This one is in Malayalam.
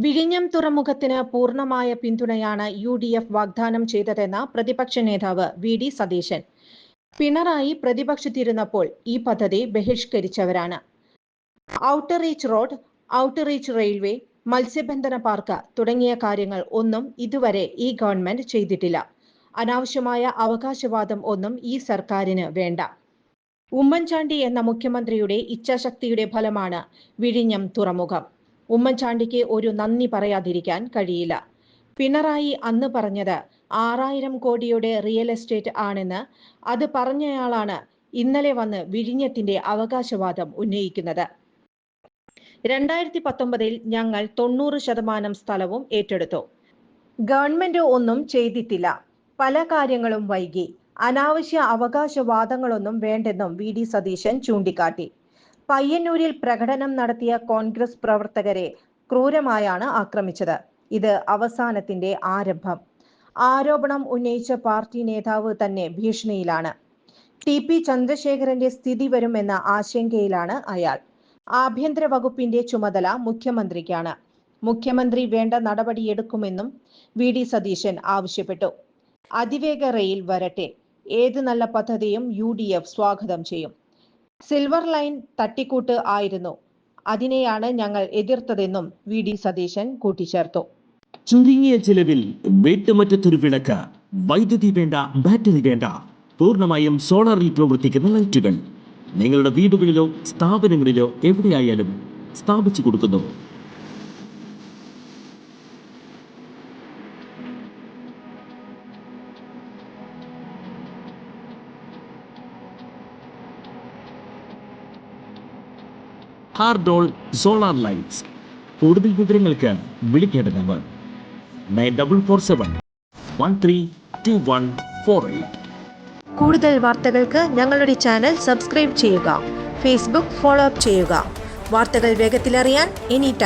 വിഴിഞ്ഞം തുറമുഖത്തിന് പൂർണ്ണമായ പിന്തുണയാണ് UDF വാഗ്ദാനം ചെയ്തതെന്ന് പ്രതിപക്ഷ നേതാവ് വി.ഡി. സതീശൻ. പിണറായി പ്രതിപക്ഷത്തിരുന്നപ്പോൾ ഈ പദ്ധതി ബഹിഷ്കരിച്ചവരാണ്. Outer reach road, outer reach railway, മത്സ്യബന്ധന പാർക്ക് തുടങ്ങിയ കാര്യങ്ങൾ ഒന്നും ഇതുവരെ ഈ ഗവൺമെന്റ് ചെയ്തിട്ടില്ല. അനാവശ്യമായ അവകാശവാദം ഒന്നും ഈ സർക്കാരിന് വേണ്ട. ഉമ്മൻചാണ്ടി എന്ന മുഖ്യമന്ത്രിയുടെ ഇച്ഛാശക്തിയുടെ ഫലമാണ് വിഴിഞ്ഞം തുറമുഖം. ഉമ്മൻചാണ്ടിക്ക് ഒരു നന്ദി പറയാതിരിക്കാൻ കഴിയില്ല. പിണറായി അന്ന് പറഞ്ഞത് 6000 കോടിയുടെ റിയൽ എസ്റ്റേറ്റ് ആണെന്ന്. അത് പറഞ്ഞയാളാണ് ഇന്നലെ വന്ന് വിഴിഞ്ഞത്തിന്റെ അവകാശവാദം ഉന്നയിക്കുന്നത്. 2019 ഞങ്ങൾ 90% സ്ഥലവും ഏറ്റെടുത്തു. ഗവൺമെന്റ് ഒന്നും ചെയ്തിട്ടില്ല. പല കാര്യങ്ങളും വൈകി. അനാവശ്യ അവകാശവാദങ്ങളൊന്നും വേണ്ടെന്നും വി.ഡി. സതീശൻ ചൂണ്ടിക്കാട്ടി. പയ്യന്നൂരിൽ പ്രകടനം നടത്തിയ കോൺഗ്രസ് പ്രവർത്തകരെ ക്രൂരമായാണ് ആക്രമിച്ചത്. ഇത് അവസാനത്തിന്റെ ആരംഭം. ആരോപണം ഉന്നയിച്ച പാർട്ടി നേതാവ് തന്നെ ഭീഷണിയിലാണ്. TP ചന്ദ്രശേഖരന്റെ സ്ഥിതി വരുമെന്ന ആശങ്കയിലാണ് അയാൾ. ആഭ്യന്തര വകുപ്പിന്റെ ചുമതല മുഖ്യമന്ത്രിക്കാണ്. മുഖ്യമന്ത്രി വേണ്ട നടപടിയെടുക്കുമെന്നും വി.ഡി. സതീശൻ ആവശ്യപ്പെട്ടു. അതിവേഗ റെയിൽ വരട്ടെ. ഏത് നല്ല പദ്ധതിയും UDF സ്വാഗതം ചെയ്യും. സിൽവർ ലൈൻ തട്ടിക്കൂട്ട് ആയിരുന്നു. അതിനെയാണ് ഞങ്ങൾ എതിർത്തതെന്നും വി.ഡി. സതീശൻ കൂട്ടിച്ചേർത്തു. ചുരുങ്ങിയ ചിലവിൽ വീട്ടുമുറ്റത്തൊരു വിളക്ക്, വൈദ്യുതി വേണ്ട, ബാറ്ററി വേണ്ട, പൂർണ്ണമായും സോളാറിൽ പ്രവർത്തിക്കുന്ന ലൈറ്റുകൾ നിങ്ങളുടെ വീടുകളിലോ സ്ഥാപനങ്ങളിലോ എവിടെയായാലും സ്ഥാപിച്ചു കൊടുക്കുന്നു. ഹാർഡോൾ സോളാർ ലൈറ്റ്സ്. കൂടുതൽ വിവരങ്ങൾക്ക് വിളിക്കേണ്ട നമ്പർ 9447132148. കൂടുതൽ വാർത്തകൾക്ക് ഞങ്ങളുടെ ചാനൽ സബ്സ്ക്രൈബ് ചെയ്യുക. ഫേസ്ബുക്ക് ഫോളോ അപ്പ് ചെയ്യുക. വാർത്തകൾ വേഗത്തിലറിയാൻ എനി ടൈം